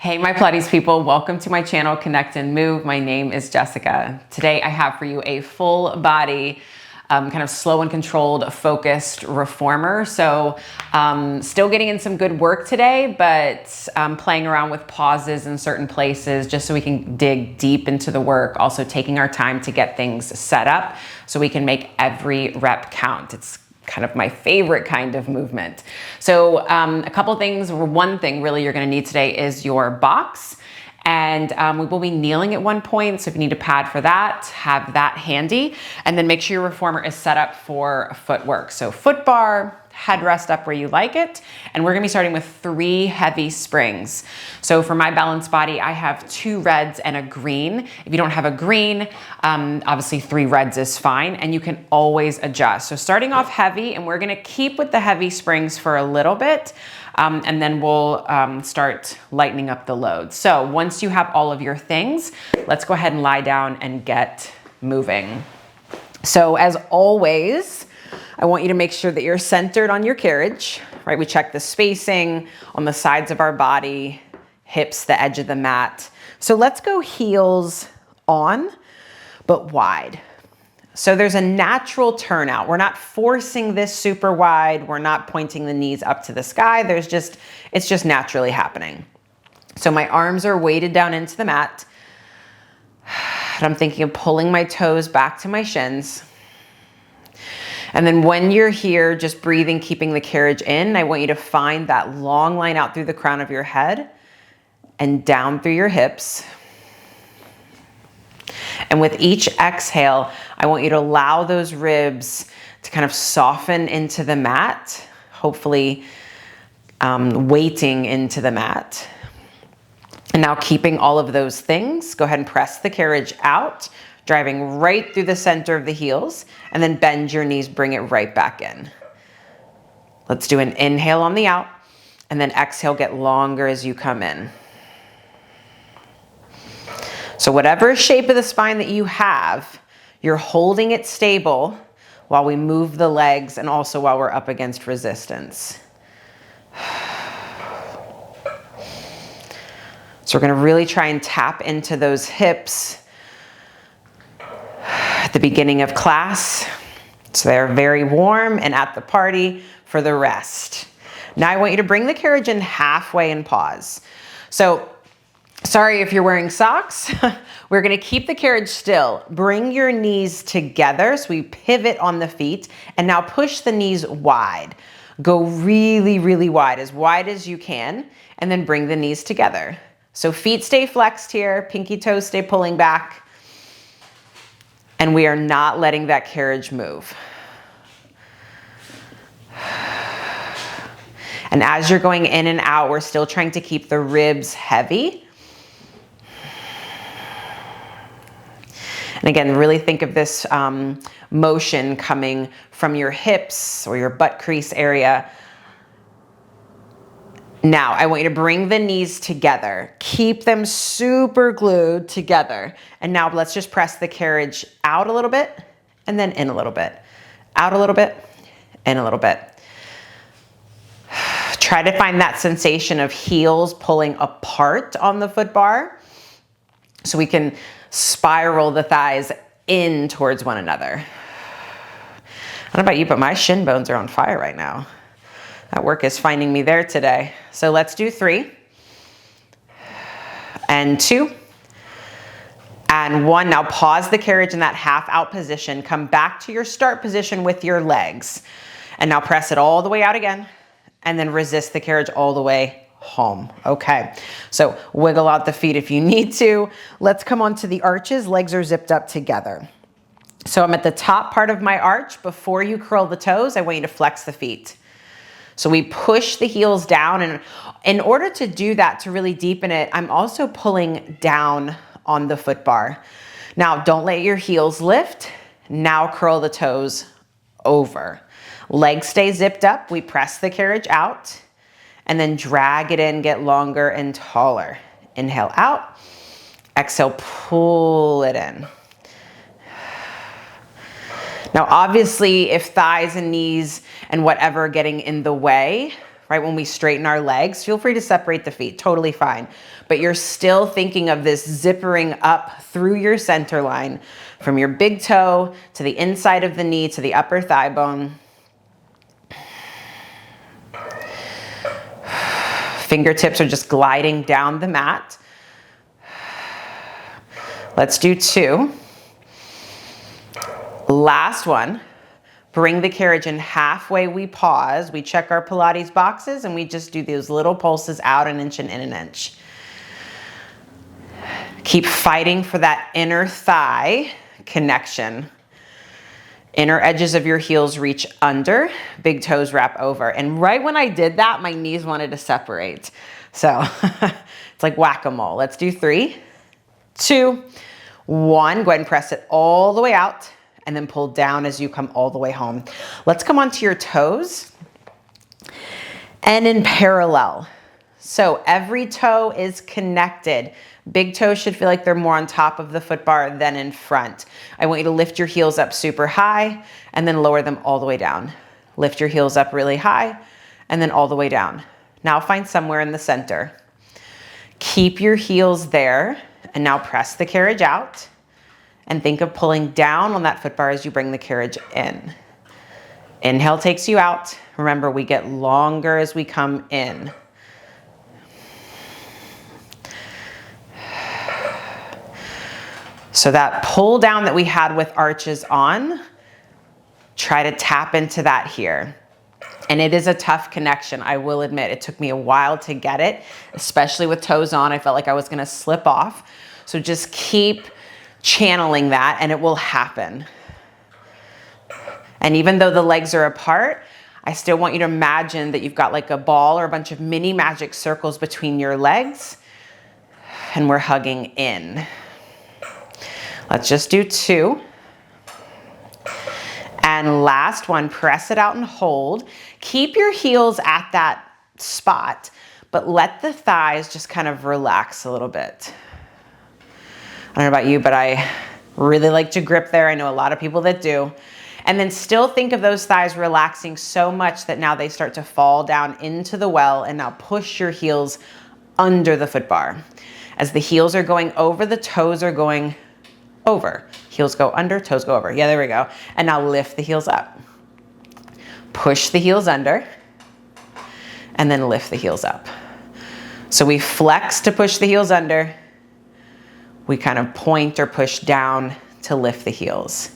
Hey, my Pilates people, welcome to my channel, Connect and Move. My name is Jessica. Today I have for you a full body, kind of slow and controlled, focused reformer. So still getting in some good work today, but playing around with pauses in certain places just so we can dig deep into the work. Also taking our time to get things set up so we can make every rep count. It's kind of my favorite kind of movement. So a couple things, or one thing really you're gonna need today is your box. And we will be kneeling at one point, so if you need a pad for that, have that handy. And then make sure your reformer is set up for footwork. So foot bar, headrest up where you like it. And we're gonna be starting with 3 heavy springs. So for my balanced body, I have 2 reds and a green. If you don't have a green, obviously 3 reds is fine, and you can always adjust. So starting off heavy, and we're gonna keep with the heavy springs for a little bit, and then we'll start lightening up the load. So once you have all of your things, let's go ahead and lie down and get moving. So as always, I want you to make sure that you're centered on your carriage, right? We check the spacing on the sides of our body, hips, the edge of the mat. So let's go heels on, but wide. So there's a natural turnout. We're not forcing this super wide. We're not pointing the knees up to the sky. It's just naturally happening. So my arms are weighted down into the mat. And I'm thinking of pulling my toes back to my shins. And then when you're here, just breathing, keeping the carriage in, I want you to find that long line out through the crown of your head and down through your hips. And with each exhale, I want you to allow those ribs to kind of soften into the mat, hopefully weighting into the mat. And now keeping all of those things, go ahead and press the carriage out, driving right through the center of the heels, and then bend your knees, bring it right back in. Let's do an inhale on the out, and then exhale, get longer as you come in. So whatever shape of the spine that you have, you're holding it stable while we move the legs and also while we're up against resistance. So we're gonna really try and tap into those hips at the beginning of class. So they're very warm and at the party for the rest. Now I want you to bring the carriage in halfway and pause. So sorry if you're wearing socks. We're gonna keep the carriage still. Bring your knees together so we pivot on the feet, and now push the knees wide. Go really, really wide as you can, and then bring the knees together. So feet stay flexed here, pinky toes stay pulling back, and we are not letting that carriage move. And as you're going in and out, we're still trying to keep the ribs heavy. And again, really think of this motion coming from your hips or your butt crease area. Now, I want you to bring the knees together. Keep them super glued together. And now let's just press the carriage out a little bit and then in a little bit. Out a little bit, in a little bit. Try to find that sensation of heels pulling apart on the foot bar so we can spiral the thighs in towards one another. I don't know about you, but my shin bones are on fire right now. That work is finding me there today. So let's do 3 and 2 and 1. Now pause the carriage in that half out position. Come back to your start position with your legs. And now press it all the way out again. And then resist the carriage all the way home. Okay, so wiggle out the feet if you need to. Let's come onto the arches. Legs are zipped up together. So I'm at the top part of my arch. Before you curl the toes, I want you to flex the feet. So we push the heels down, and in order to do that, to really deepen it, I'm also pulling down on the foot bar. Now, don't let your heels lift. Now curl the toes over. Legs stay zipped up. We press the carriage out and then drag it in, get longer and taller. Inhale out, exhale, pull it in. Now, obviously, if thighs and knees and whatever are getting in the way, right? When we straighten our legs, feel free to separate the feet, totally fine. But you're still thinking of this zippering up through your center line from your big toe to the inside of the knee to the upper thigh bone. Fingertips are just gliding down the mat. Let's do 2. Last one. Bring the carriage in halfway, we pause, we check our Pilates boxes, and we just do those little pulses out an inch and in an inch. Keep fighting for that inner thigh connection. Inner edges of your heels reach under, big toes wrap over. And right when I did that, my knees wanted to separate. So it's like whack-a-mole. Let's do 3, 2, 1. Go ahead and press it all the way out. And then pull down as you come all the way home. Let's come onto your toes and in parallel. So every toe is connected. Big toes should feel like they're more on top of the foot bar than in front. I want you to lift your heels up super high and then lower them all the way down. Lift your heels up really high and then all the way down. Now find somewhere in the center. Keep your heels there and now press the carriage out. And think of pulling down on that foot bar as you bring the carriage in. Inhale takes you out. Remember, we get longer as we come in. So that pull down that we had with arches on, try to tap into that here. And it is a tough connection, I will admit. It took me a while to get it, especially with toes on. I felt like I was gonna slip off. So just keep channeling that and it will happen. And even though the legs are apart, I still want you to imagine that you've got like a ball or a bunch of mini magic circles between your legs and we're hugging in. Let's just do 2. And last one, press it out and hold. Keep your heels at that spot, but let the thighs just kind of relax a little bit. I don't know about you, but I really like to grip there. I know a lot of people that do. And then still think of those thighs relaxing so much that now they start to fall down into the well, and now push your heels under the foot bar. As the heels are going over, the toes are going over. Heels go under, toes go over. Yeah, there we go. And now lift the heels up. Push the heels under, and then lift the heels up. So we flex to push the heels under. We kind of point or push down to lift the heels.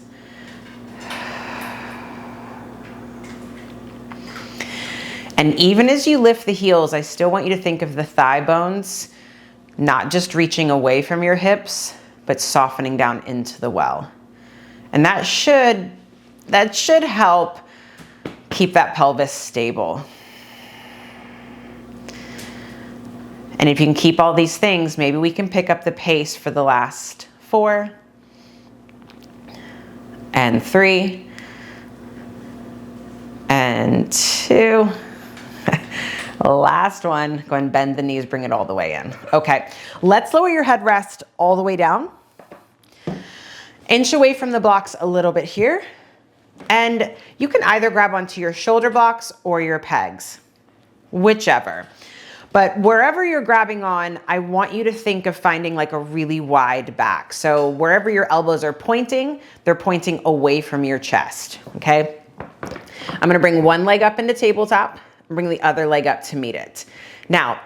And even as you lift the heels, I still want you to think of the thigh bones, not just reaching away from your hips, but softening down into the well. And that should help keep that pelvis stable. And if you can keep all these things, maybe we can pick up the pace for the last 4 and 3 and 2. Last one, go and bend the knees, bring it all the way in. Okay, let's lower your headrest all the way down. Inch away from the blocks a little bit here. And you can either grab onto your shoulder blocks or your pegs, whichever. But wherever you're grabbing on, I want you to think of finding like a really wide back. So wherever your elbows are pointing, they're pointing away from your chest, okay? I'm gonna bring one leg up into tabletop, and bring the other leg up to meet it. Now,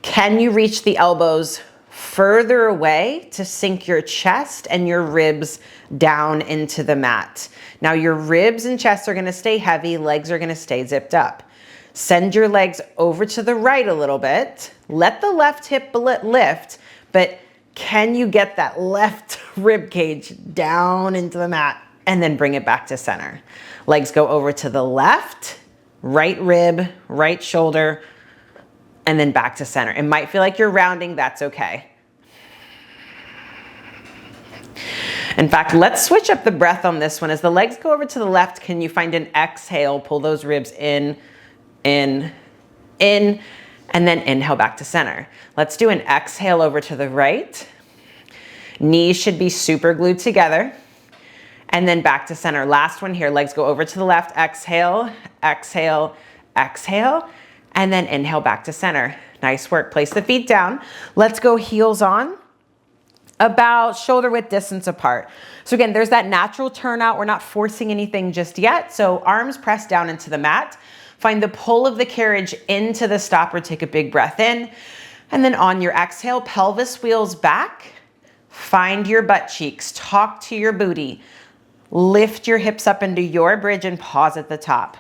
can you reach the elbows further away to sink your chest and your ribs down into the mat? Now your ribs and chest are gonna stay heavy, legs are gonna stay zipped up. Send your legs over to the right a little bit. Let the left hip lift, but can you get that left rib cage down into the mat and then bring it back to center? Legs go over to the left, right rib, right shoulder, and then back to center. It might feel like you're rounding, that's okay. In fact, let's switch up the breath on this one. As the legs go over to the left, can you find an exhale? Pull those ribs in, and then inhale back to center. Let's do an exhale over to the right. Knees should be super glued together. And then back to center. Last one here, legs go over to the left, exhale, exhale, exhale. And then inhale back to center. Nice work. Place the feet down. Let's go heels on, about shoulder width distance apart. So again, there's that natural turnout. We're not forcing anything just yet. So arms pressed down into the mat. Find the pull of the carriage into the stopper. Take a big breath in. And then on your exhale, pelvis wheels back. Find your butt cheeks. Talk to your booty. Lift your hips up into your bridge and pause at the top.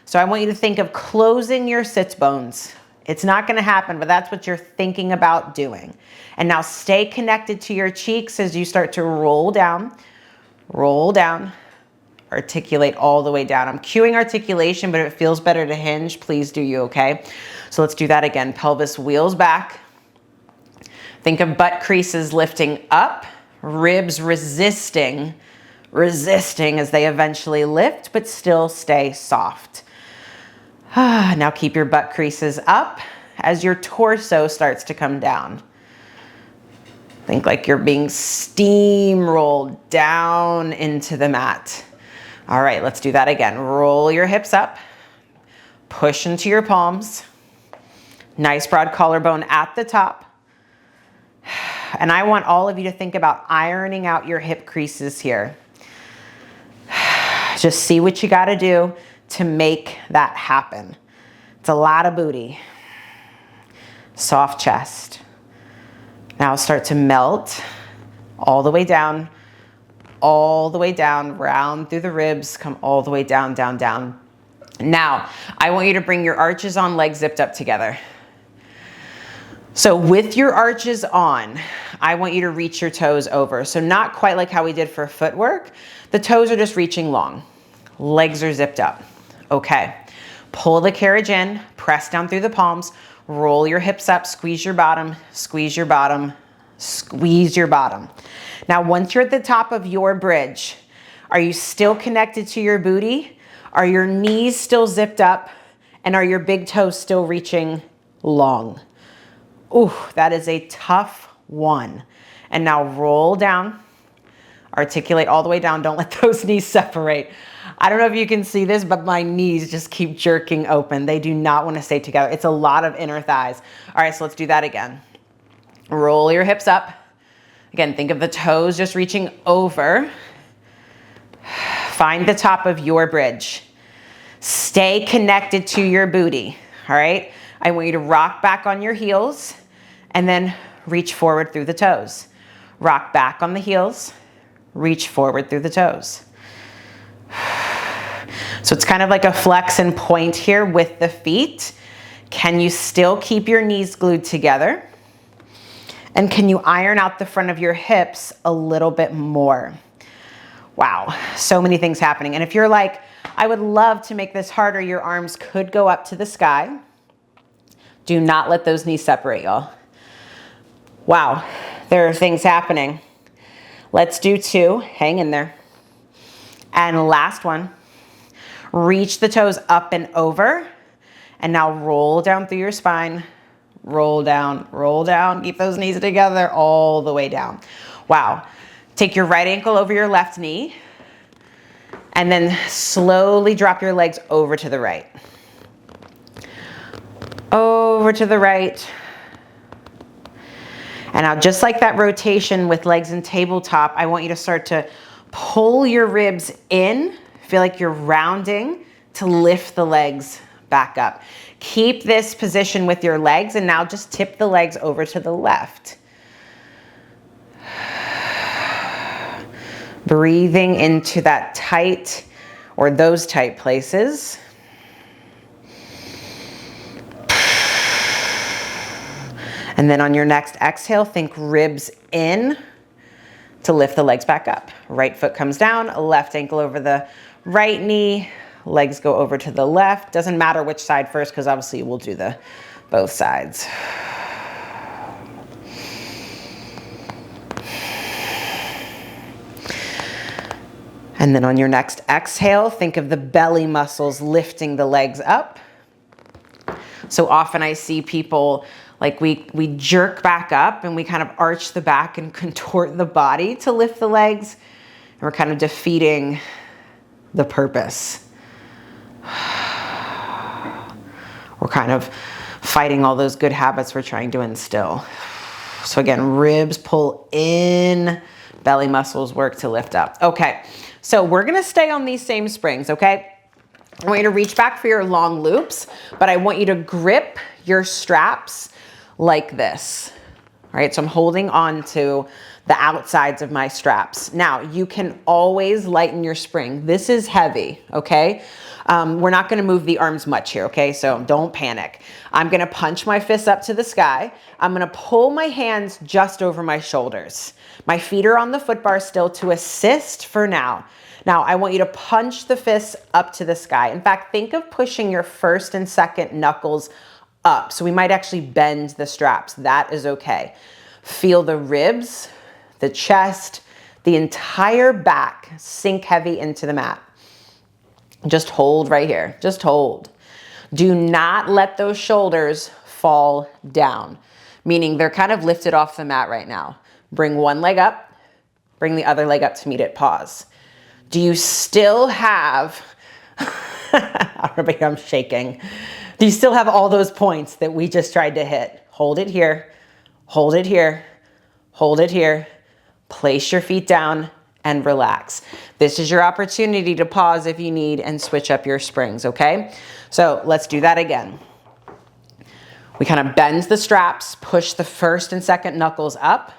So I want you to think of closing your sits bones. It's not going to happen, but that's what you're thinking about doing. And now stay connected to your cheeks as you start to roll down, articulate all the way down. I'm cueing articulation, but if it feels better to hinge, please do you, okay? So let's do that again. Pelvis wheels back. Think of butt creases lifting up, ribs resisting as they eventually lift, but still stay soft. Now keep your butt creases up as your torso starts to come down. Think like you're being steamrolled down into the mat. All right, let's do that again. Roll your hips up, push into your palms. Nice broad collarbone at the top. And I want all of you to think about ironing out your hip creases here. Just see what you got to do to make that happen. It's a lot of booty. Soft chest. Now start to melt all the way down, round through the ribs, come all the way down, down, down. Now, I want you to bring your arches on, legs zipped up together. So with your arches on, I want you to reach your toes over. So not quite like how we did for footwork. The toes are just reaching long. Legs are zipped up. Okay, pull the carriage in, press down through the palms, roll your hips up, squeeze your bottom, squeeze your bottom, squeeze your bottom. Now, once you're at the top of your bridge, are you still connected to your booty? Are your knees still zipped up? And are your big toes still reaching long? Ooh, that is a tough one. And now roll down, articulate all the way down. Don't let those knees separate. I don't know if you can see this, but my knees just keep jerking open. They do not want to stay together. It's a lot of inner thighs. All right, so let's do that again. Roll your hips up. Again, think of the toes just reaching over. Find the top of your bridge. Stay connected to your booty, all right? I want you to rock back on your heels and then reach forward through the toes. Rock back on the heels, reach forward through the toes. So it's kind of like a flex and point here with the feet. Can you still keep your knees glued together? And can you iron out the front of your hips a little bit more? Wow, so many things happening. And if you're like, I would love to make this harder, your arms could go up to the sky. Do not let those knees separate, y'all. Wow, there are things happening. Let's do 2, hang in there. And last one. Reach the toes up and over. And now roll down through your spine. Roll down, keep those knees together all the way down. Wow. Take your right ankle over your left knee and then slowly drop your legs over to the right. Over to the right. And now just like that rotation with legs and tabletop, I want you to start to pull your ribs in. Feel like you're rounding to lift the legs back up. Keep this position with your legs and now just tip the legs over to the left. Breathing into that tight or those tight places. And then on your next exhale, think ribs in to lift the legs back up. Right foot comes down, left ankle over the right knee, legs go over to the left. Doesn't matter which side first because obviously we'll do both sides. And then on your next exhale, think of the belly muscles lifting the legs up. So often I see people like we jerk back up and we kind of arch the back and contort the body to lift the legs. And we're kind of defeating the purpose. We're kind of fighting all those good habits we're trying to instill. So again, ribs pull in, belly muscles work to lift up. Okay, so we're gonna stay on these same springs, okay? I want you to reach back for your long loops, but I want you to grip your straps like this. All right, so I'm holding on to the outsides of my straps. Now, you can always lighten your spring. This is heavy, okay? We're not gonna move the arms much here, okay? So don't panic. I'm gonna punch my fists up to the sky. I'm gonna pull my hands just over my shoulders. My feet are on the foot bar still to assist for now. Now, I want you to punch the fists up to the sky. In fact, think of pushing your first and second knuckles up. So we might actually bend the straps. That is okay. Feel the ribs, the chest, the entire back sink heavy into the mat. Just hold right here. Just hold. Do not let those shoulders fall down, meaning they're kind of lifted off the mat right now. Bring one leg up, bring the other leg up to meet it. Pause. Do you still have, I'm shaking. Do you still have all those points that we just tried to hit? Hold it here, hold it here, hold it here. Place your feet down and relax. This is your opportunity to pause if you need and switch up your springs, okay? So let's do that again. We kind of bend the straps, push the first and second knuckles up,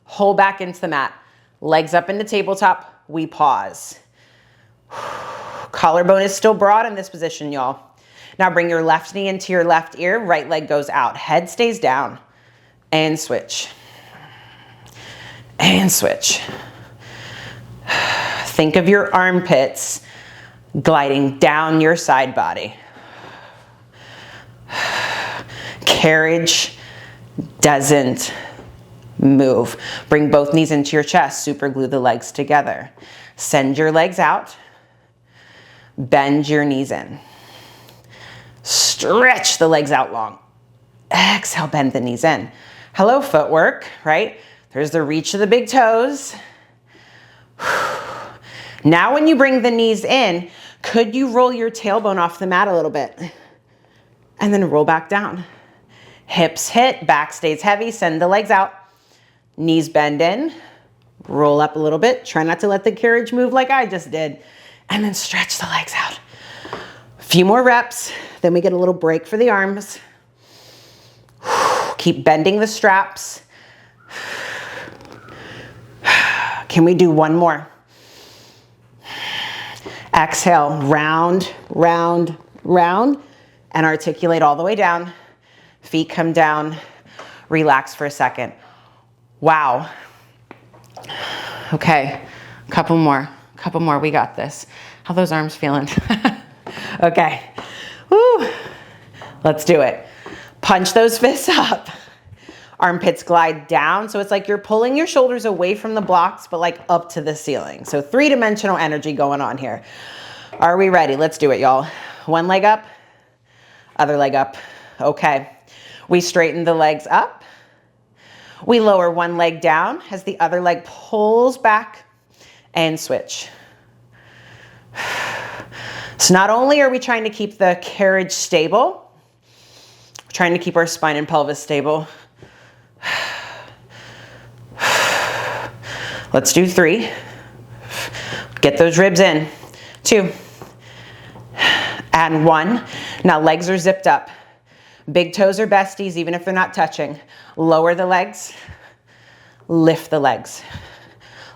hold back into the mat, legs up into tabletop, we pause. Collarbone is still broad in this position, y'all. Now bring your left knee into your left ear, right leg goes out, head stays down, and switch. And switch. Think of your armpits gliding down your side body. Carriage doesn't move. Bring both knees into your chest, super glue the legs together. Send your legs out. Bend your knees in. Stretch the legs out long. Exhale, bend the knees in. Hello, footwork, right? There's the reach of the big toes. Now when you bring the knees in, could you roll your tailbone off the mat a little bit? And then roll back down. Hips hit, back stays heavy, send the legs out. Knees bend in, roll up a little bit. Try not to let the carriage move like I just did. And then stretch the legs out. A few more reps, then we get a little break for the arms. Keep bending the straps. Can we do one more? Exhale, round, round, round, and articulate all the way down. Feet come down, relax for a second. Wow. Okay, couple more, we got this. How those arms feeling? Okay, woo. Let's do it. Punch those fists up. Armpits glide down, so it's like you're pulling your shoulders away from the blocks, but like up to the ceiling. So three-dimensional energy going on here. Are we ready? Let's do it, y'all. One leg up, other leg up. Okay, we straighten the legs up. We lower one leg down as the other leg pulls back and switch. So not only are we trying to keep the carriage stable, we're trying to keep our spine and pelvis stable. Let's do 3. Get those ribs in. 2. And 1. Now legs are zipped up. Big toes are besties, even if they're not touching. Lower the legs. Lift the legs.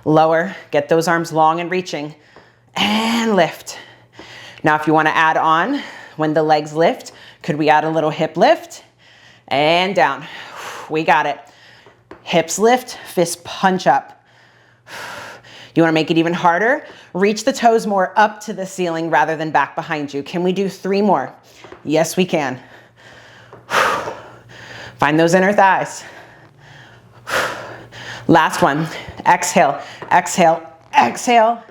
Lower. Get those arms long and reaching. And lift. Now if you want to add on, when the legs lift, could we add a little hip lift? And down. We got it. Hips lift, fist punch up. You want to make it even harder? Reach the toes more up to the ceiling rather than back behind you. Can we do 3 more? Yes, we can. Find those inner thighs. Last one. Exhale, exhale, exhale.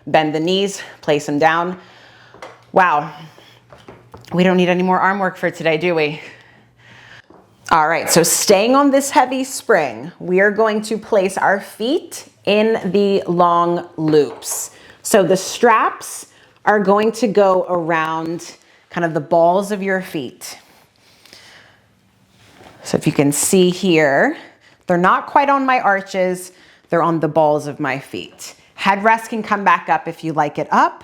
Bend the knees, place them down. Wow. We don't need any more arm work for today, do we? All right, so staying on this heavy spring, we are going to place our feet in the long loops. So the straps are going to go around kind of the balls of your feet. So if you can see here, they're not quite on my arches, they're on the balls of my feet. Headrest can come back up if you like it up.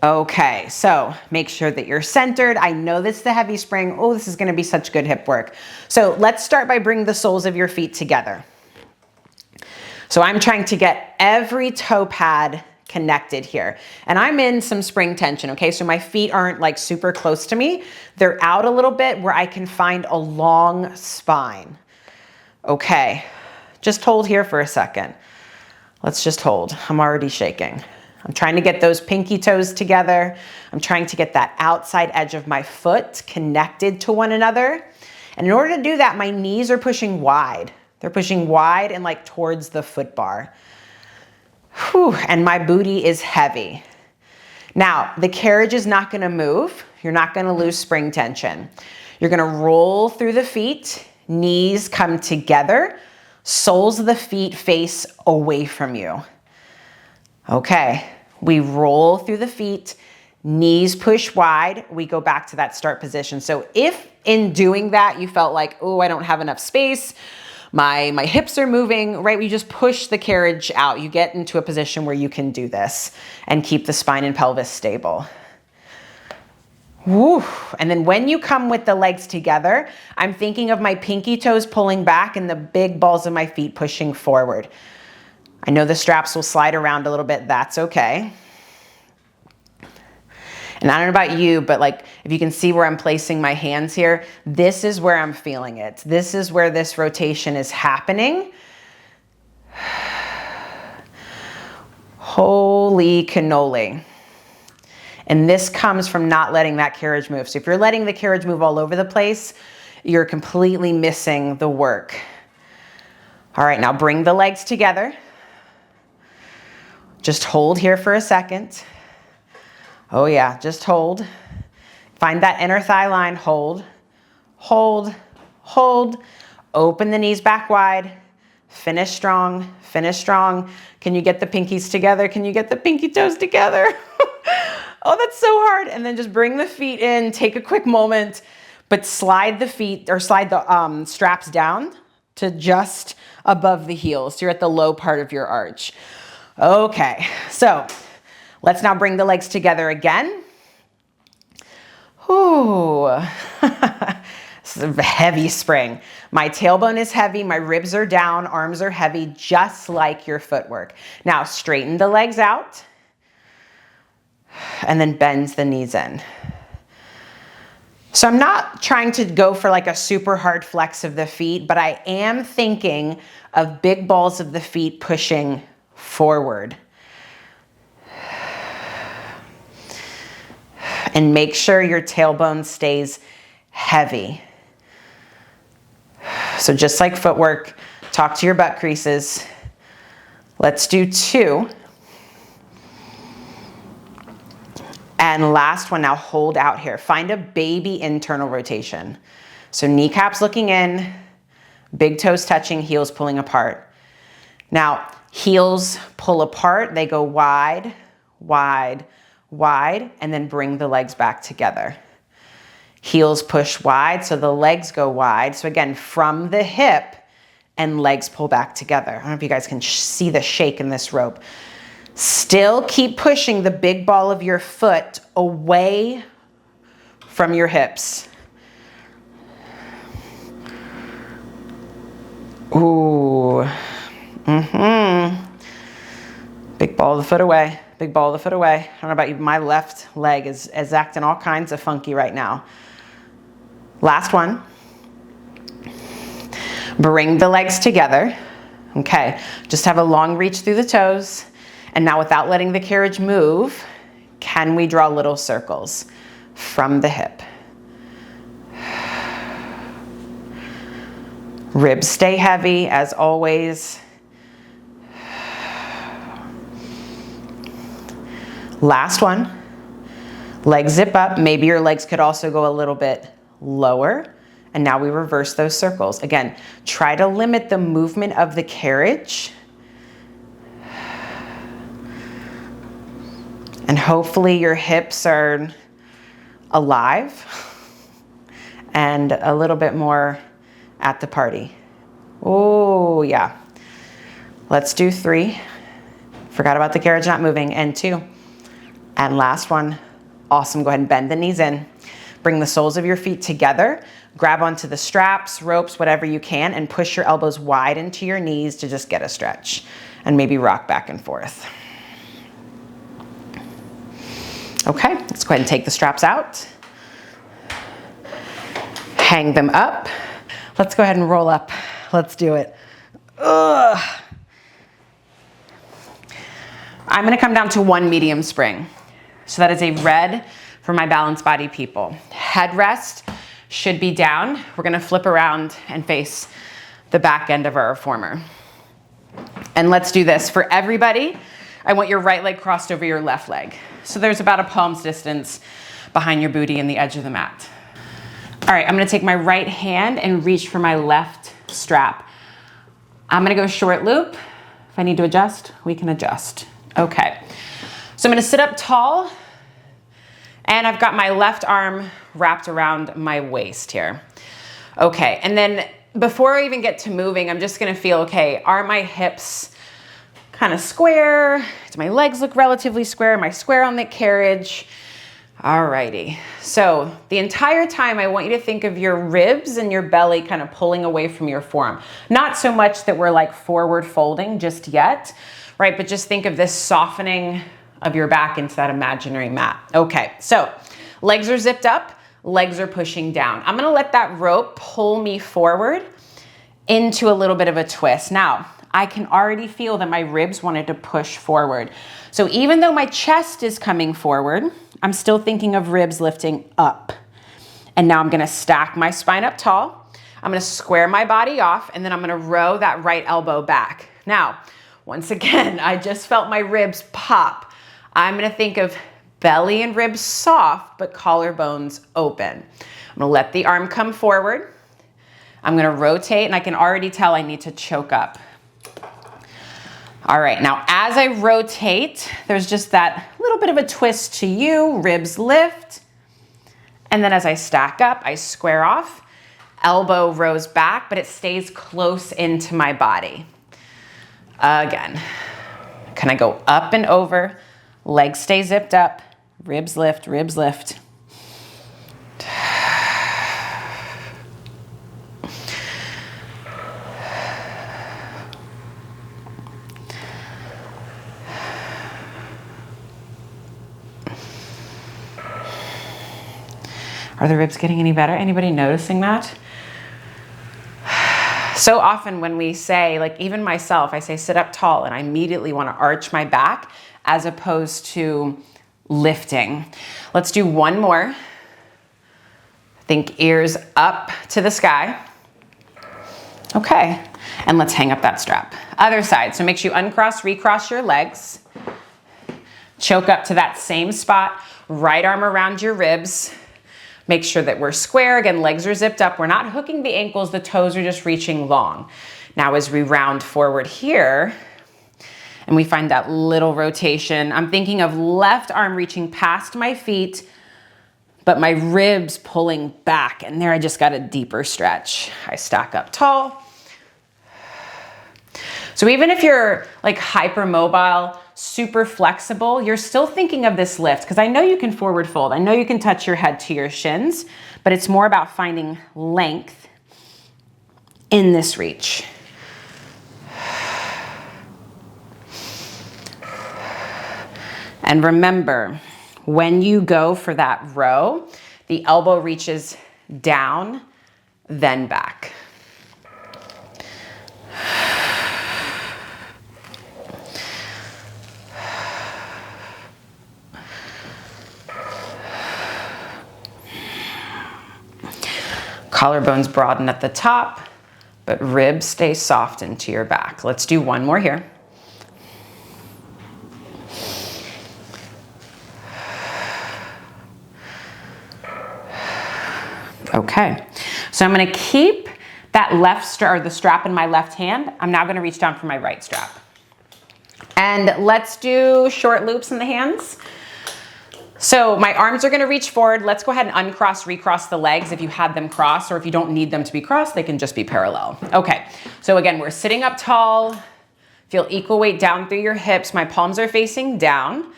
Okay, so make sure that you're centered. I know this is the heavy spring. Oh, this is gonna be such good hip work. So let's start by bringing the soles of your feet together. So I'm trying to get every toe pad connected here. And I'm in some spring tension, okay? So my feet aren't like super close to me. They're out a little bit where I can find a long spine. Okay, just hold here for a second. Let's just hold. I'm already shaking. I'm trying to get those pinky toes together. I'm trying to get that outside edge of my foot connected to one another. And in order to do that, my knees are pushing wide. They're pushing wide and like towards the foot bar. Whew, and my booty is heavy. Now, the carriage is not gonna move. You're not gonna lose spring tension. You're gonna roll through the feet, knees come together, soles of the feet face away from you. Okay, we roll through the feet, knees push wide, we go back to that start position. So if in doing that you felt like, oh, I don't have enough space, my hips are moving, right? We just push the carriage out. You get into a position where you can do this and keep the spine and pelvis stable. Woo. And then when you come with the legs together, I'm thinking of my pinky toes pulling back and the big balls of my feet pushing forward. I know the straps will slide around a little bit. That's okay. And I don't know about you, but like, if you can see where I'm placing my hands here, this is where I'm feeling it. This is where this rotation is happening. Holy cannoli. And this comes from not letting that carriage move. So if you're letting the carriage move all over the place, you're completely missing the work. All right, now bring the legs together. Just hold here for a second. Oh yeah, just hold. Find that inner thigh line, hold, hold, hold. Open the knees back wide. Finish strong, finish strong. Can you get the pinkies together? Can you get the pinky toes together? Oh, that's so hard. And then just bring the feet in, take a quick moment, but slide the feet or slide the straps down to just above the heels. So you're at the low part of your arch. Okay, so let's now bring the legs together again. Ooh, this is a heavy spring. My tailbone is heavy, my ribs are down, arms are heavy, just like your footwork. Now straighten the legs out and then bend the knees in. So I'm not trying to go for like a super hard flex of the feet, but I am thinking of big balls of the feet pushing forward. And make sure your tailbone stays heavy. So just like footwork, talk to your butt creases. Let's do 2. And last one, now hold out here. Find a baby internal rotation. So kneecaps looking in, big toes touching, heels pulling apart. Now, heels pull apart, they go wide, wide, wide, and then bring the legs back together. Heels push wide, so the legs go wide. So again, from the hip and legs pull back together. I don't know if you guys can see the shake in this rope. Still keep pushing the big ball of your foot away from your hips. Ooh. Big ball of the foot away. Big ball of the foot away. I don't know about you, but my left leg is acting all kinds of funky right now. Last one. Bring the legs together. Okay, just have a long reach through the toes. And now without letting the carriage move, can we draw little circles from the hip? Ribs stay heavy as always. Last one. Legs zip up. Maybe your legs could also go a little bit lower. And now we reverse those circles. Again, try to limit the movement of the carriage. And hopefully your hips are alive and a little bit more at the party. Oh yeah. Let's do 3. Forgot about the carriage not moving, and 2. And last one. Awesome, go ahead and bend the knees in. Bring the soles of your feet together, grab onto the straps, ropes, whatever you can, and push your elbows wide into your knees to just get a stretch. And maybe rock back and forth. Okay, let's go ahead and take the straps out. Hang them up. Let's go ahead and roll up. Let's do it. Ugh. I'm gonna come down to 1 medium spring. So that is a red for my balanced body people. Headrest should be down. We're gonna flip around and face the back end of our reformer. And let's do this. For everybody, I want your right leg crossed over your left leg. So there's about a palm's distance behind your booty and the edge of the mat. All right, I'm gonna take my right hand and reach for my left strap. I'm gonna go short loop. If I need to adjust, we can adjust. Okay, so I'm gonna sit up tall, and I've got my left arm wrapped around my waist here. Okay, and then before I even get to moving, I'm just gonna feel, okay, are my hips kind of square? Do my legs look relatively square? Am I square on the carriage? Alrighty, so the entire time I want you to think of your ribs and your belly kind of pulling away from your forearm. Not so much that we're like forward folding just yet, right? But just think of this softening of your back into that imaginary mat. Okay, so legs are zipped up, legs are pushing down. I'm gonna let that rope pull me forward into a little bit of a twist. Now, I can already feel that my ribs wanted to push forward. So even though my chest is coming forward, I'm still thinking of ribs lifting up. And now I'm gonna stack my spine up tall. I'm gonna square my body off, and then I'm gonna row that right elbow back. Now, once again, I just felt my ribs pop. I'm gonna think of belly and ribs soft, but collarbones open. I'm gonna let the arm come forward. I'm gonna rotate, and I can already tell I need to choke up. All right, now as I rotate, there's just that little bit of a twist to you, ribs lift. And then as I stack up, I square off, elbow rows back, but it stays close into my body. Again, can I go up and over, legs stay zipped up, ribs lift, ribs lift. Are the ribs getting any better? Anybody noticing that? So often when we say, like even myself, I say sit up tall and I immediately want to arch my back as opposed to lifting. Let's do one more. Think ears up to the sky. Okay, and let's hang up that strap. Other side, so make sure you uncross, recross your legs. Choke up to that same spot, right arm around your ribs. Make sure that we're square. Again, legs are zipped up. We're not hooking the ankles. The toes are just reaching long. Now as we round forward here, and we find that little rotation, I'm thinking of left arm reaching past my feet, but my ribs pulling back. And there I just got a deeper stretch. I stack up tall. So even if you're like hypermobile, super flexible, you're still thinking of this lift, because I know you can forward fold. I know you can touch your head to your shins, but it's more about finding length in this reach. And remember, when you go for that row, the elbow reaches down, then back. Collarbones broaden at the top, but ribs stay soft into your back. Let's do one more here. Okay, so I'm gonna keep that left strap, or the strap in my left hand. I'm now gonna reach down for my right strap. And let's do short loops in the hands. So my arms are gonna reach forward. Let's go ahead and uncross, recross the legs if you had them crossed, or if you don't need them to be crossed, they can just be parallel. Okay, so again, we're sitting up tall. Feel equal weight down through your hips. My palms are facing down.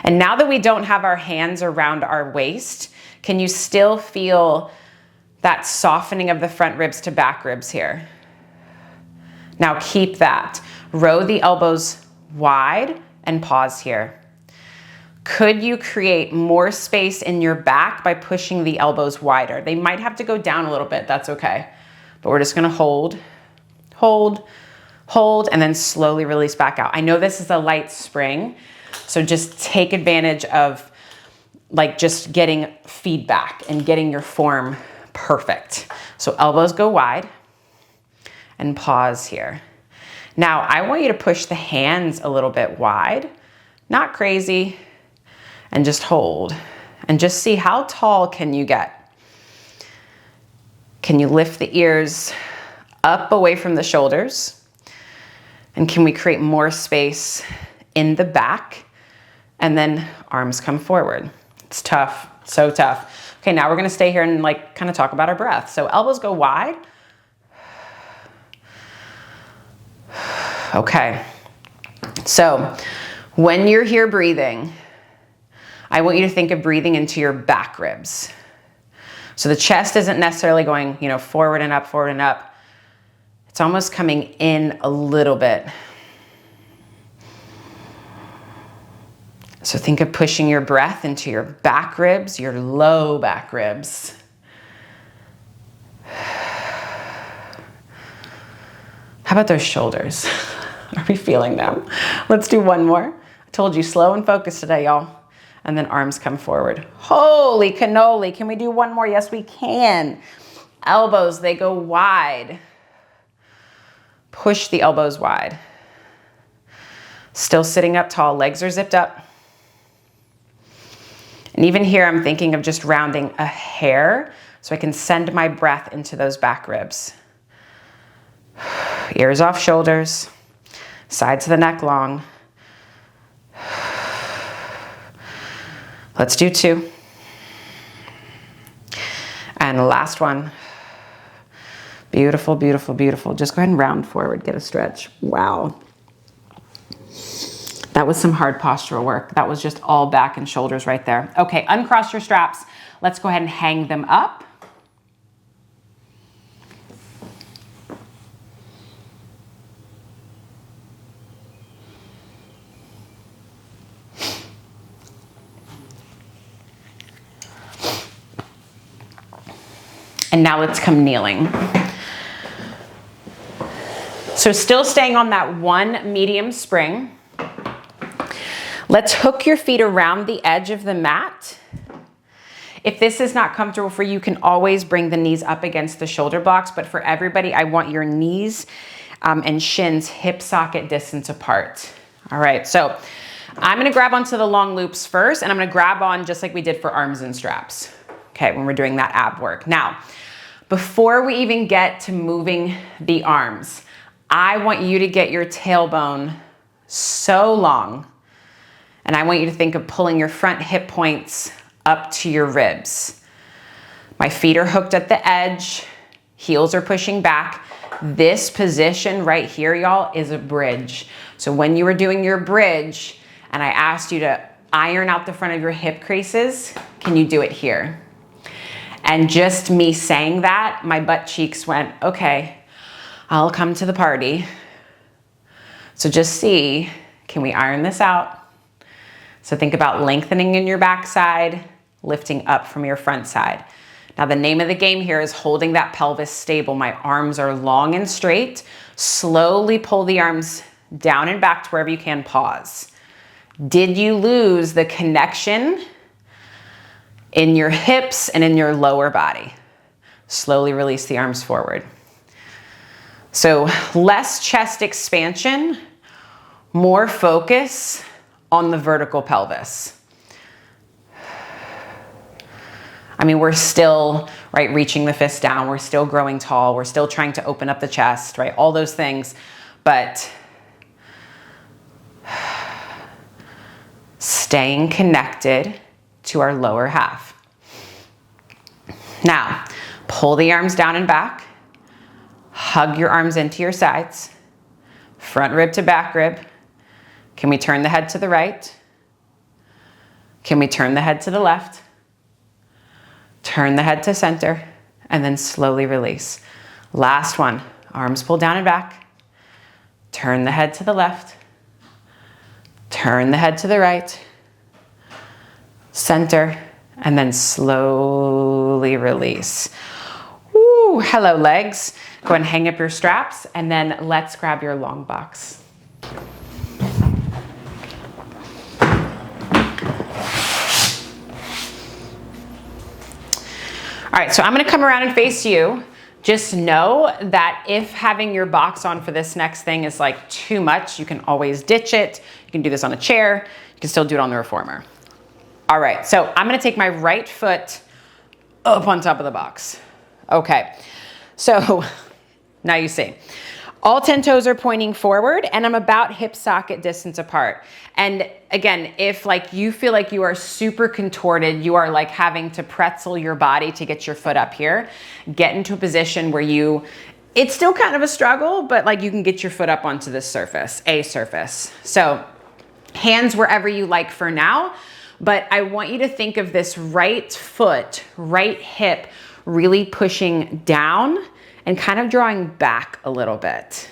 And now that we don't have our hands around our waist, can you still feel that softening of the front ribs to back ribs here? Now keep that. Row the elbows wide and pause here. Could you create more space in your back by pushing the elbows wider? They might have to go down a little bit, that's okay. But we're just gonna hold, hold, hold, and then slowly release back out. I know this is a light spring, so just take advantage of like just getting feedback and getting your form perfect. So elbows go wide and pause here. Now I want you to push the hands a little bit wide, not crazy, and just hold and just see how tall can you get. Can you lift the ears up away from the shoulders? And can we create more space in the back? And then arms come forward. It's tough, so tough. Okay, now we're gonna stay here and like kind of talk about our breath. So elbows go wide. Okay, so when you're here breathing, I want you to think of breathing into your back ribs. So the chest isn't necessarily going, you know, forward and up, forward and up. It's almost coming in a little bit. So think of pushing your breath into your back ribs, your low back ribs. How about those shoulders? Are we feeling them? Let's do one more. I told you slow and focused today, y'all. And then arms come forward. Holy cannoli, can we do one more? Yes, we can. Elbows, they go wide. Push the elbows wide. Still sitting up tall, legs are zipped up. And even here, I'm thinking of just rounding a hair so I can send my breath into those back ribs. Ears off shoulders, sides of the neck long. Let's do two. And the last one. Beautiful, beautiful, beautiful. Just go ahead and round forward, get a stretch. Wow. That was some hard postural work. That was just all back and shoulders right there. Okay, uncross your straps. Let's go ahead and hang them up. And now let's come kneeling. So still staying on that one medium spring. Let's hook your feet around the edge of the mat. If this is not comfortable for you, you can always bring the knees up against the shoulder blocks, but for everybody, I want your knees and shins hip socket distance apart. All right, so I'm gonna grab onto the long loops first, and I'm gonna grab on just like we did for arms and straps, okay, when we're doing that ab work. Now, before we even get to moving the arms, I want you to get your tailbone so long, and I want you to think of pulling your front hip points up to your ribs. My feet are hooked at the edge, heels are pushing back. This position right here, y'all, is a bridge. So when you were doing your bridge, and I asked you to iron out the front of your hip creases, can you do it here? And just me saying that, my butt cheeks went, okay, I'll come to the party. So just see, can we iron this out? So think about lengthening in your backside, lifting up from your front side. Now the name of the game here is holding that pelvis stable. My arms are long and straight. Slowly pull the arms down and back to wherever you can, pause. Did you lose the connection in your hips and in your lower body? Slowly release the arms forward. So less chest expansion, more focus on the vertical pelvis. I mean, we're still, right, reaching the fist down. We're still growing tall. We're still trying to open up the chest, right? All those things, but staying connected to our lower half. Now, pull the arms down and back. Hug your arms into your sides. Front rib to back rib. Can we turn the head to the right? Can we turn the head to the left? Turn the head to center, and then slowly release. Last one, arms pull down and back. Turn the head to the left. Turn the head to the right. Center, and then slowly release. Woo, hello legs. Go ahead and hang up your straps, and then let's grab your long box. All right, so I'm gonna come around and face you. Just know that if having your box on for this next thing is like too much, you can always ditch it. You can do this on a chair. You can still do it on the reformer. All right, so I'm gonna take my right foot up on top of the box. Okay, so now you see. All 10 toes are pointing forward and I'm about hip socket distance apart. And again, if like you feel like you are super contorted, you are like having to pretzel your body to get your foot up here, get into a position where it's still kind of a struggle, but like you can get your foot up onto this surface, a surface. So hands wherever you like for now, but I want you to think of this right foot, right hip, really pushing down and kind of drawing back a little bit.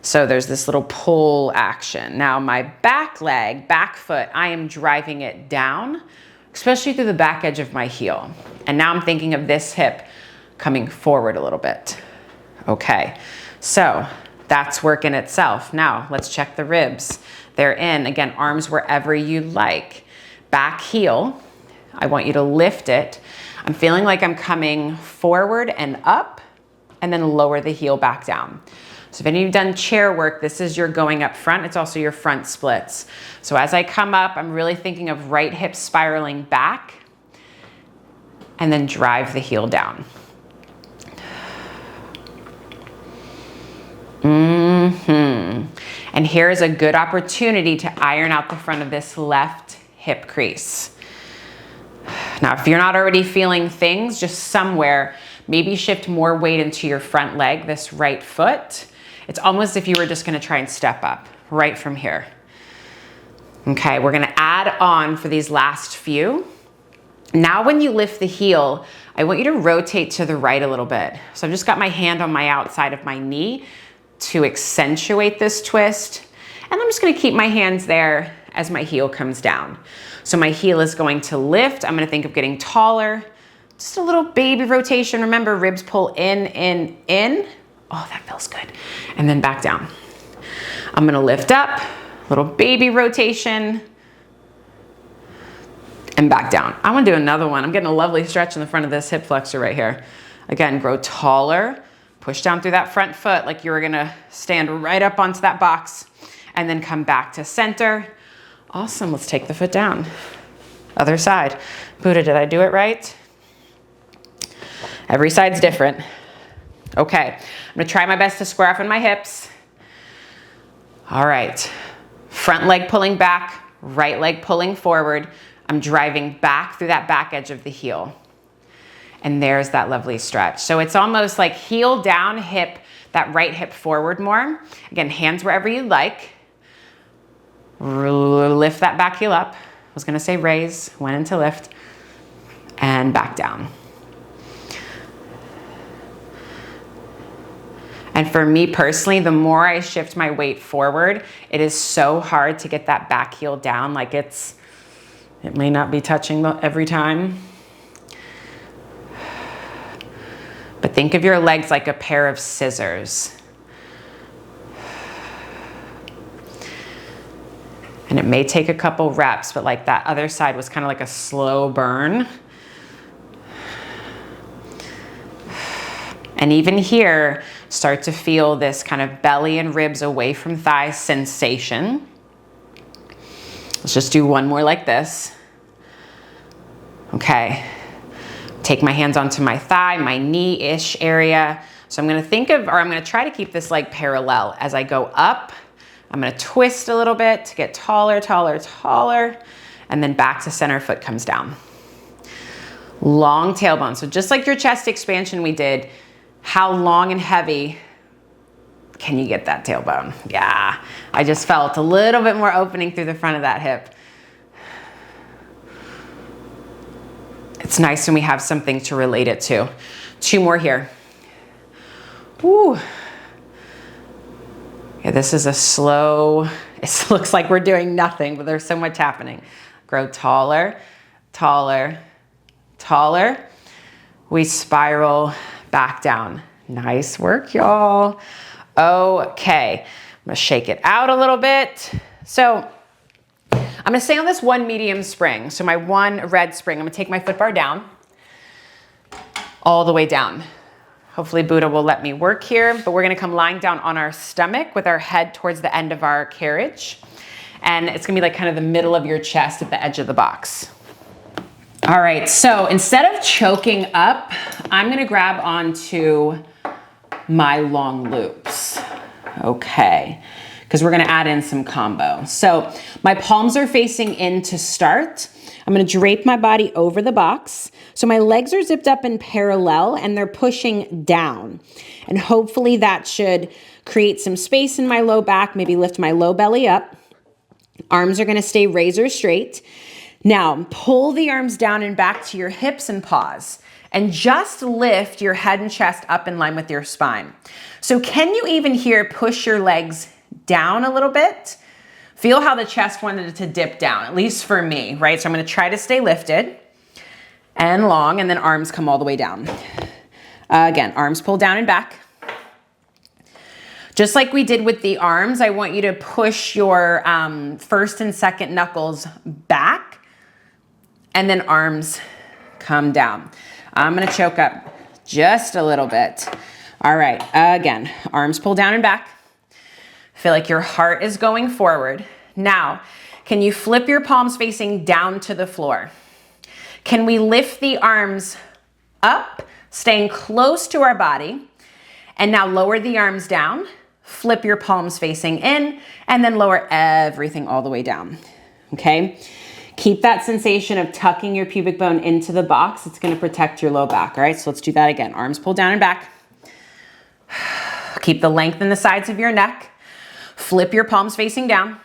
So there's this little pull action. Now my back leg, back foot, I am driving it down, especially through the back edge of my heel. And now I'm thinking of this hip coming forward a little bit. Okay, so that's working itself. Now let's check the ribs. They're in, again, arms wherever you like. Back heel, I want you to lift it. I'm feeling like I'm coming forward and up, and then lower the heel back down. So if any of you've done chair work, this is your going up front. It's also your front splits. So as I come up, I'm really thinking of right hip spiraling back and then drive the heel down. And here's a good opportunity to iron out the front of this left hip crease. Now, if you're not already feeling things, just somewhere, maybe shift more weight into your front leg, this right foot. It's almost as if you were just gonna try and step up right from here. Okay, we're gonna add on for these last few. Now when you lift the heel, I want you to rotate to the right a little bit. So I've just got my hand on my outside of my knee to accentuate this twist. And I'm just gonna keep my hands there as my heel comes down. So my heel is going to lift. I'm gonna think of getting taller. Just a little baby rotation. Remember, ribs pull in, in. Oh, that feels good. And then back down. I'm gonna lift up, little baby rotation, and back down. I wanna do another one. I'm getting a lovely stretch in the front of this hip flexor right here. Again, grow taller, push down through that front foot like you were gonna stand right up onto that box, and then come back to center. Awesome, let's take the foot down. Other side. Buddha, did I do it right? Every side's different. Okay, I'm gonna try my best to square off on my hips. All right, front leg pulling back, right leg pulling forward. I'm driving back through that back edge of the heel. And there's that lovely stretch. So it's almost like heel down, hip, that right hip forward more. Again, hands wherever you like. Lift that back heel up. I was gonna say raise, went into lift, and back down. And for me personally, the more I shift my weight forward, it is so hard to get that back heel down. Like it may not be touching every time. But think of your legs like a pair of scissors. And it may take a couple reps, but like that other side was kind of like a slow burn. And even here, start to feel this kind of belly and ribs away from thighs sensation. Let's just do one more like this. Okay. Take my hands onto my thigh, my knee-ish area. So I'm gonna think of, or I'm gonna try to keep this leg parallel as I go up. I'm gonna twist a little bit to get taller, taller, taller, and then back to center, foot comes down. Long tailbone. So just like your chest expansion we did, how long and heavy can you get that tailbone? Yeah, I just felt a little bit more opening through the front of that hip. It's nice when we have something to relate it to. 2 more here. Woo. Yeah, this is a slow, it looks like we're doing nothing, but there's so much happening. Grow taller, taller, taller. We spiral back down. Nice work, y'all. Okay, I'm gonna shake it out a little bit. So I'm gonna stay on this one medium spring. So my one red spring, I'm gonna take my foot bar down, all the way down. Hopefully Buddha will let me work here, but we're gonna come lying down on our stomach with our head towards the end of our carriage. And it's gonna be like kind of the middle of your chest at the edge of the box. All right, so instead of choking up, I'm gonna grab onto my long loops. Okay, because we're gonna add in some combo. So my palms are facing in to start. I'm gonna drape my body over the box. So my legs are zipped up in parallel and they're pushing down. And hopefully that should create some space in my low back, maybe lift my low belly up. Arms are gonna stay razor straight. Now pull the arms down and back to your hips and pause. And just lift your head and chest up in line with your spine. So can you even here push your legs down a little bit? Feel how the chest wanted to dip down, at least for me, right? So I'm gonna try to stay lifted and long, and then arms come all the way down. Again, arms pull down and back. Just like we did with the arms, I want you to push your first and second knuckles back, and then arms come down. I'm gonna choke up just a little bit. All right, again, arms pull down and back. Feel like your heart is going forward. Now, can you flip your palms facing down to the floor? Can we lift the arms up, staying close to our body, and now lower the arms down, flip your palms facing in, and then lower everything all the way down, okay? Keep that sensation of tucking your pubic bone into the box. It's gonna protect your low back, all right? So let's do that again. Arms pull down and back. Keep the length in the sides of your neck. Flip your palms facing down.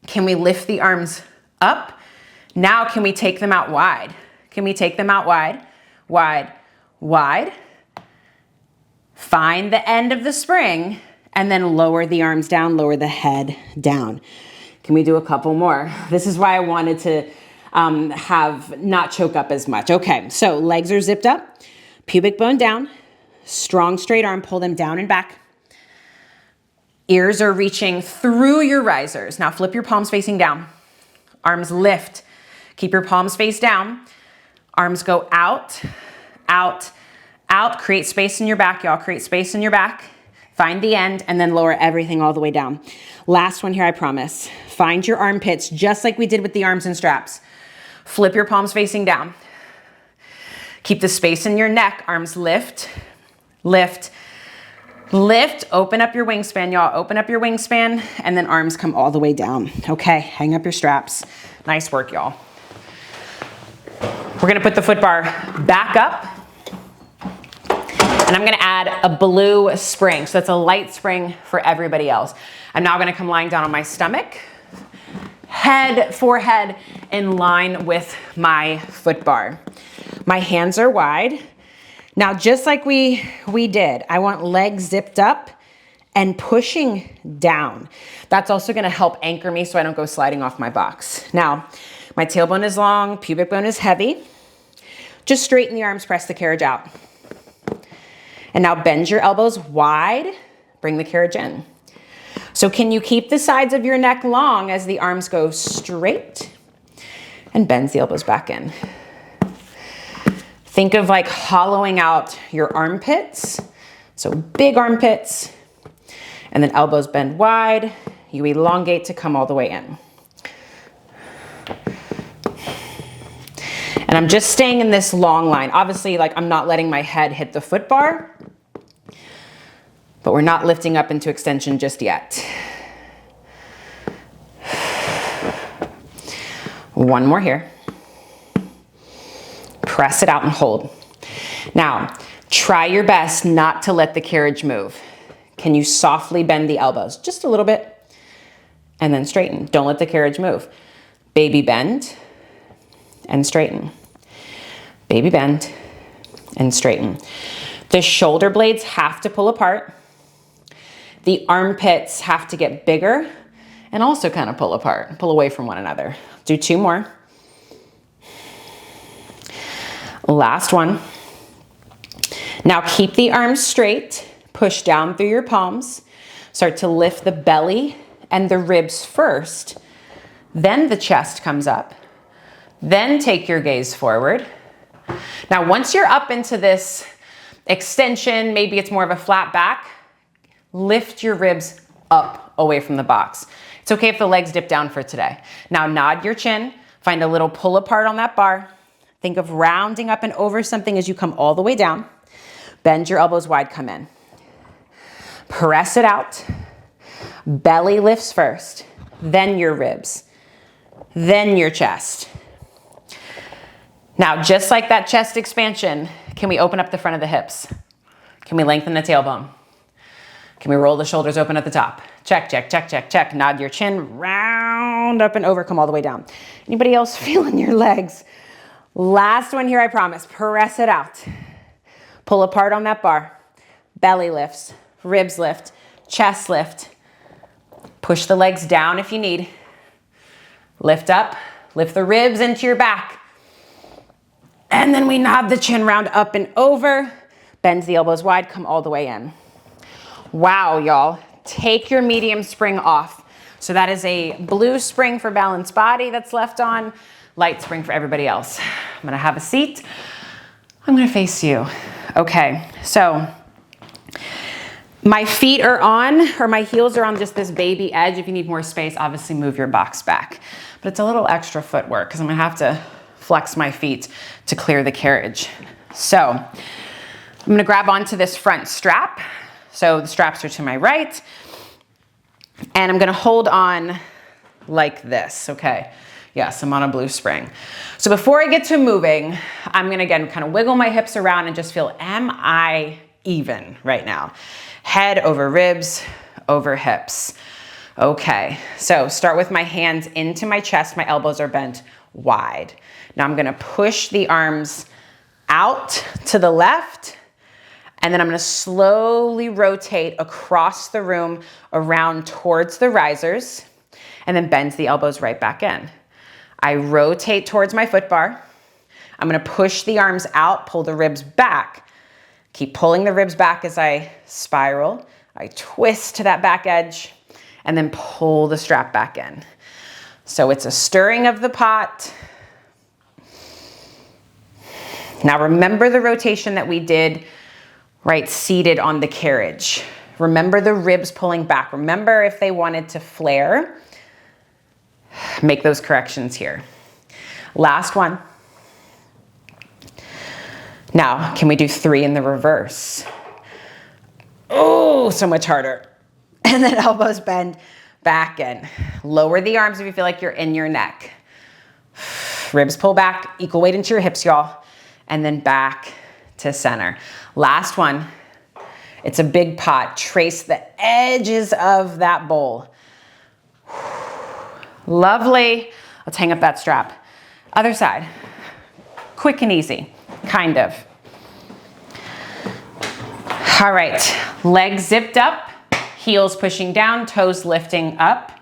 Can we lift the arms up? Now can we take them out wide? Can we take them out wide, wide, wide? Find the end of the spring and then lower the arms down, lower the head down. Can we do a couple more? This is why I wanted to have not choke up as much. Okay, so legs are zipped up, pubic bone down, strong straight arm, pull them down and back. Ears are reaching through your risers. Now flip your palms facing down. Arms lift. Keep your palms face down. Arms go out, out, out. Create space in your back, y'all. Create space in your back. Find the end and then lower everything all the way down. Last one here, I promise. Find your armpits just like we did with the arms and straps. Flip your palms facing down. Keep the space in your neck. Arms lift, lift, lift. Open up your wingspan, y'all. Open up your wingspan and then arms come all the way down. Okay, hang up your straps. Nice work, y'all. We're gonna put the foot bar back up. And I'm gonna add a blue spring. So that's a light spring for everybody else. I'm now gonna come lying down on my stomach, head, forehead in line with my foot bar. My hands are wide. Now, just like we did, I want legs zipped up and pushing down. That's also gonna help anchor me so I don't go sliding off my box. Now, my tailbone is long, pubic bone is heavy. Just straighten the arms, press the carriage out. And now bend your elbows wide, bring the carriage in. So can you keep the sides of your neck long as the arms go straight and bends the elbows back in. Think of like hollowing out your armpits. So big armpits and then elbows bend wide. You elongate to come all the way in. And I'm just staying in this long line. Obviously, like I'm not letting my head hit the foot bar, but we're not lifting up into extension just yet. One more here. Press it out and hold. Now, try your best not to let the carriage move. Can you softly bend the elbows? Just a little bit. And then straighten. Don't let the carriage move. Baby bend and straighten. Baby bend and straighten. The shoulder blades have to pull apart. The armpits have to get bigger and also kind of pull apart, pull away from one another. Do 2 more. Last one. Now keep the arms straight, push down through your palms, start to lift the belly and the ribs first, then the chest comes up, then take your gaze forward. Now once you're up into this extension, maybe it's more of a flat back, lift your ribs up away from the box. It's okay if the legs dip down for today. Now nod your chin, find a little pull apart on that bar. Think of rounding up and over something as you come all the way down. Bend your elbows wide, come in. Press it out. Belly lifts first, then your ribs, then your chest. Now, just like that chest expansion, can we open up the front of the hips? Can we lengthen the tailbone? Can we roll the shoulders open at the top? Check, check, check, check, check. Nod your chin, round up and over, come all the way down. Anybody else feeling your legs? Last one here, I promise. Press it out. Pull apart on that bar. Belly lifts, ribs lift, chest lift. Push the legs down if you need. Lift up, lift the ribs into your back. And then we nod the chin round up and over. Bend the elbows wide, come all the way in. Wow, y'all. Take your medium spring off. So that is a blue spring for balanced body that's left on, light spring for everybody else. I'm gonna have a seat. I'm gonna face you. Okay, so my feet are on, or my heels are on just this baby edge. If you need more space, obviously move your box back. But it's a little extra footwork because I'm gonna have to flex my feet to clear the carriage. So I'm gonna grab onto this front strap. So the straps are to my right. And I'm gonna hold on like this, okay? Yes, I'm on a blue spring. So before I get to moving, I'm gonna again kind of wiggle my hips around and just feel, am I even right now? Head over ribs, over hips. Okay, so start with my hands into my chest, my elbows are bent wide. Now I'm gonna push the arms out to the left, and then I'm gonna slowly rotate across the room around towards the risers, and then bend the elbows right back in. I rotate towards my foot bar. I'm gonna push the arms out, pull the ribs back. Keep pulling the ribs back as I spiral. I twist to that back edge and then pull the strap back in. So it's a stirring of the pot. Now remember the rotation that we did, right, seated on the carriage. Remember the ribs pulling back. Remember if they wanted to flare, make those corrections here. Last one. Now, can we do 3 in the reverse? Oh, so much harder. And then elbows bend back in. Lower the arms if you feel like you're in your neck. Ribs pull back, equal weight into your hips, y'all. And then back to center. Last one. It's a big pot. Trace the edges of that bowl. Lovely. Let's hang up that strap. Other side. Quick and easy, kind of. All right, legs zipped up, heels pushing down, toes lifting up.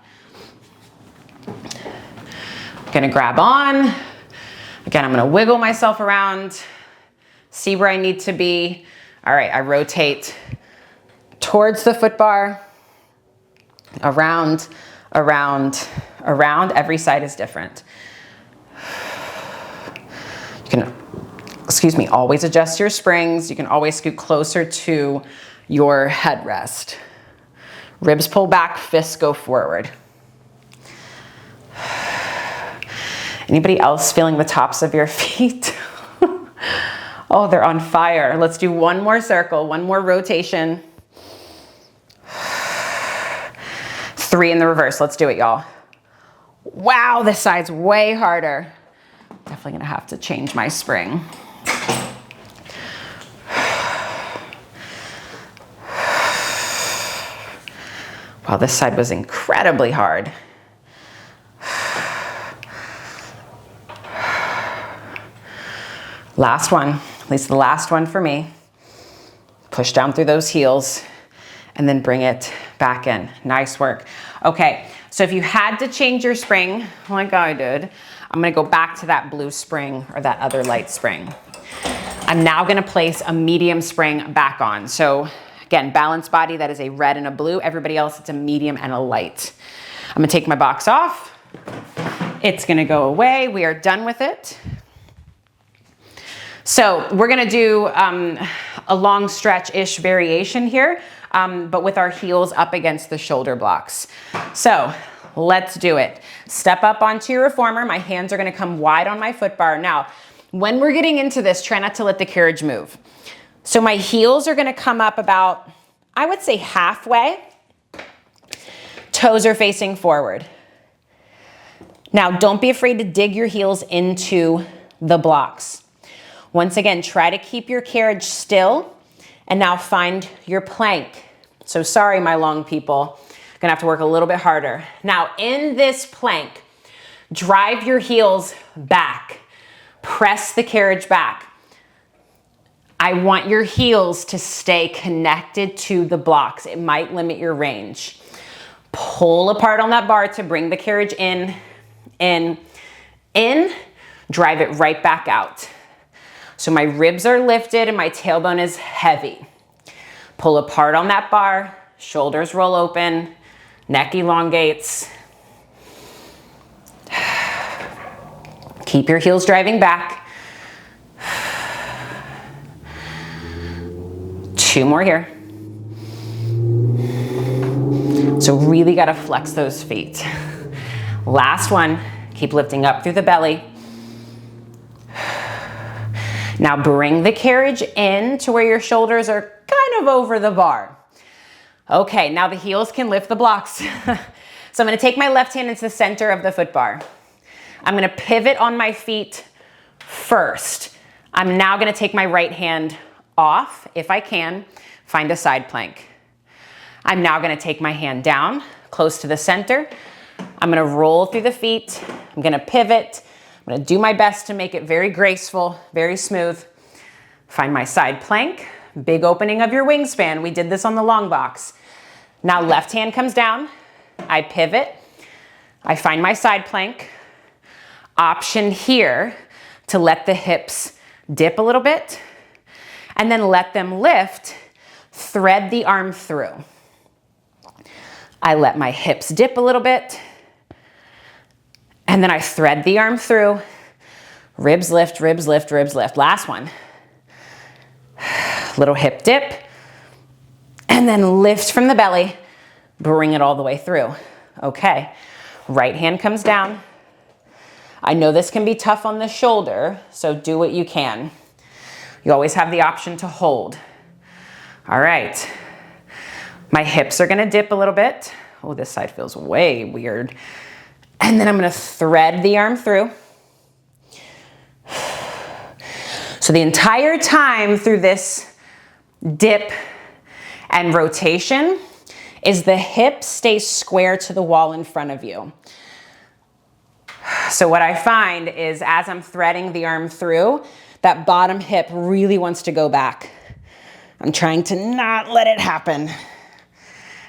Gonna grab on. Again, I'm gonna wiggle myself around, see where I need to be. All right, I rotate towards the foot bar, around, around, around. Every side is different. You can, always adjust your springs. You can always scoot closer to your headrest. Ribs pull back, fists go forward. Anybody else feeling the tops of your feet? Oh, they're on fire. Let's do one more circle, one more rotation. 3 in the reverse. Let's do it, y'all. Wow, this side's way harder. Definitely gonna have to change my spring. Wow, this side was incredibly hard. Last one, at least the last one for me. Push down through those heels and then bring it back in. Nice work. Okay, so if you had to change your spring, like I did, I'm gonna go back to that blue spring or that other light spring. I'm now gonna place a medium spring back on. So again, balanced body, that is a red and a blue. Everybody else, it's a medium and a light. I'm gonna take my box off. It's gonna go away. We are done with it. So we're gonna do a long stretch-ish variation here, but with our heels up against the shoulder blocks. So let's do it. Step up onto your reformer. My hands are gonna come wide on my foot bar. Now, when we're getting into this, try not to let the carriage move. So my heels are gonna come up about, I would say halfway. Toes are facing forward. Now, don't be afraid to dig your heels into the blocks. Once again, try to keep your carriage still, and now find your plank. So sorry, my long people, gonna have to work a little bit harder. Now, in this plank, drive your heels back. Press the carriage back. I want your heels to stay connected to the blocks. It might limit your range. Pull apart on that bar to bring the carriage in, drive it right back out. So my ribs are lifted and my tailbone is heavy. Pull apart on that bar, shoulders roll open, neck elongates. Keep your heels driving back. 2 more here. So really gotta flex those feet. Last one, keep lifting up through the belly. Now bring the carriage in to where your shoulders are kind of over the bar. Okay, now the heels can lift the blocks. So I'm gonna take my left hand into the center of the foot bar. I'm gonna pivot on my feet first. I'm now gonna take my right hand off, if I can, find a side plank. I'm now gonna take my hand down, close to the center. I'm gonna roll through the feet. I'm gonna pivot. I'm gonna do my best to make it very graceful, very smooth. Find my side plank, big opening of your wingspan. We did this on the long box. Now left hand comes down, I pivot, I find my side plank. Option here to let the hips dip a little bit and then let them lift, thread the arm through. I let my hips dip a little bit, and then I thread the arm through. Ribs lift, ribs lift, ribs lift. Last one. Little hip dip, and then lift from the belly, bring it all the way through. Okay, right hand comes down. I know this can be tough on the shoulder, so do what you can. You always have the option to hold. All right, my hips are gonna dip a little bit. Oh, this side feels way weird. And then I'm gonna thread the arm through. So the entire time through this dip and rotation is the hip stays square to the wall in front of you. So what I find is as I'm threading the arm through, that bottom hip really wants to go back. I'm trying to not let it happen.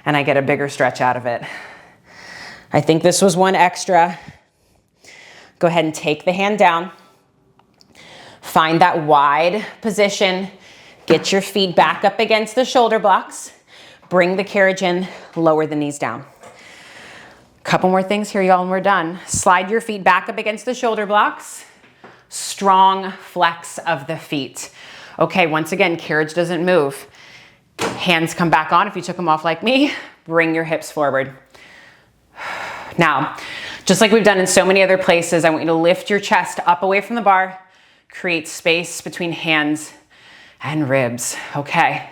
And I get a bigger stretch out of it. I think this was one extra. Go ahead and take the hand down. Find that wide position. Get your feet back up against the shoulder blocks. Bring the carriage in, lower the knees down. Couple more things here, y'all, and we're done. Slide your feet back up against the shoulder blocks. Strong flex of the feet. Okay, once again, carriage doesn't move. Hands come back on. If you took them off like me, bring your hips forward. Now, just like we've done in so many other places, I want you to lift your chest up away from the bar, create space between hands and ribs. Okay.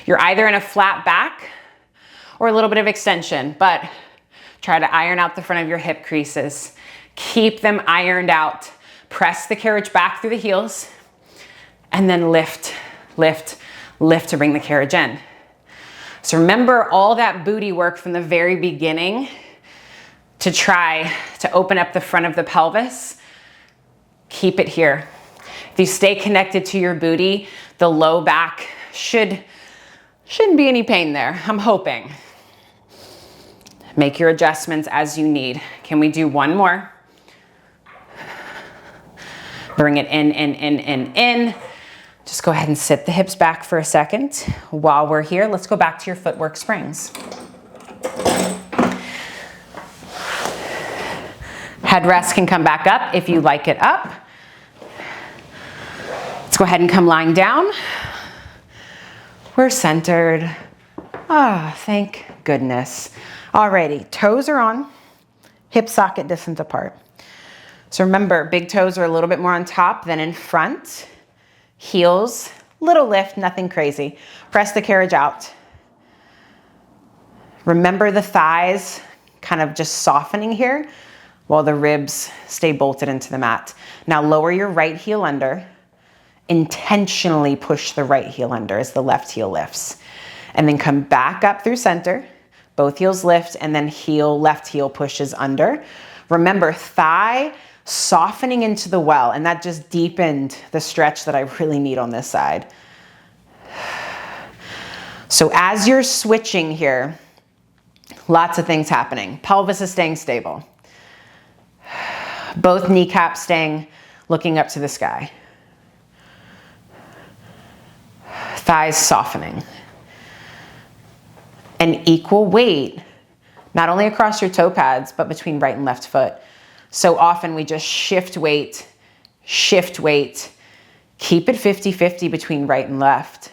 You're either in a flat back or a little bit of extension, but Try to iron out the front of your hip creases. Keep them ironed out. Press the carriage back through the heels and then lift, lift, lift to bring the carriage in. So remember all that booty work from the very beginning to try to open up the front of the pelvis. Keep it here. If you stay connected to your booty, the low back shouldn't be any pain there, I'm hoping. Make your adjustments as you need. Can we do one more? Bring it in, in, in, in, in. Just go ahead and sit the hips back for a second. While we're here, let's go back to your footwork springs. Headrest can come back up if you like it up. Let's go ahead and come lying down. We're centered. Ah, thank goodness. Alrighty, toes are on, hip socket distance apart. So remember, big toes are a little bit more on top than in front. Heels, little lift, nothing crazy. Press the carriage out. Remember the thighs kind of just softening here while the ribs stay bolted into the mat. Now lower your right heel under. Intentionally push the right heel under as the left heel lifts. And then come back up through center. Both heels lift and then left heel pushes under. Remember, thigh softening into the well, and that just deepened the stretch that I really need on this side. So as you're switching here, lots of things happening. Pelvis is staying stable. Both kneecaps staying looking up to the sky. Thighs softening. And equal weight, not only across your toe pads, but between right and left foot. So often we just shift weight, keep it 50-50 between right and left,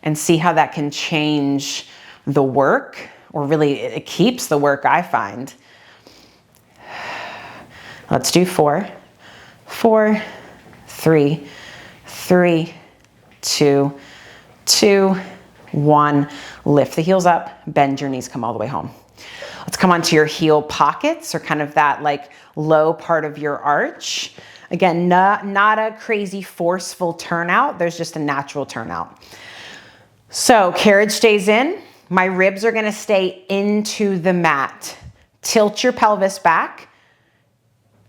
and see how that can change the work, or really it keeps the work, I find. Let's do 4, 4, 3, 3, 2, 2, 1. Lift the heels up, bend your knees, come all the way home. Let's come onto your heel pockets, or kind of that like low part of your arch. Again, not a crazy forceful turnout. There's just a natural turnout. So carriage stays in. My ribs are gonna stay into the mat. Tilt your pelvis back.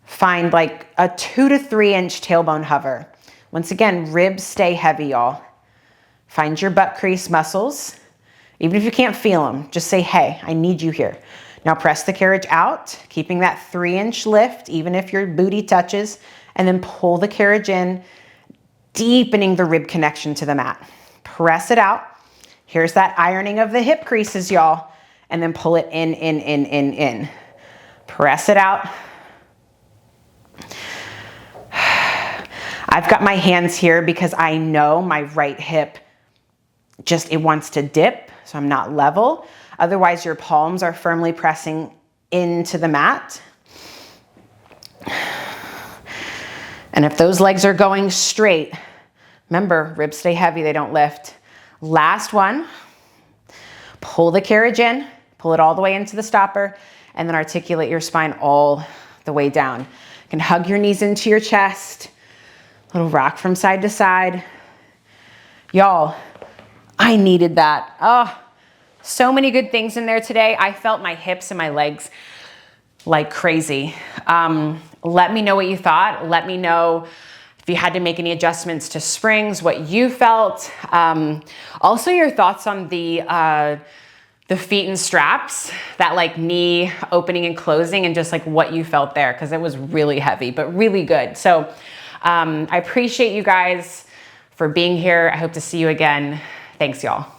Find like a 2 to 3 inch tailbone hover. Once again, ribs stay heavy, y'all. Find your butt crease muscles. Even if you can't feel them, just say, hey, I need you here. Now press the carriage out, keeping that 3 inch lift, even if your booty touches, and then pull the carriage in, deepening the rib connection to the mat. Press it out. Here's that ironing of the hip creases, y'all, and then pull it in, in, in, in, in. Press it out. I've got my hands here because I know my right hip it wants to dip, so I'm not level. Otherwise, your palms are firmly pressing into the mat. And if those legs are going straight, remember, ribs stay heavy, they don't lift. Last one, pull the carriage in, pull it all the way into the stopper, and then articulate your spine all the way down. You can hug your knees into your chest, little rock from side to side. Y'all, I needed that. Oh, so many good things in there today. I felt my hips and my legs like crazy. Let me know what you thought. Let me know if you had to make any adjustments to springs, what you felt. Also your thoughts on the feet and straps, that like knee opening and closing, and just like what you felt there, because it was really heavy, but really good. So I appreciate you guys for being here. I hope to see you again. Thanks, y'all.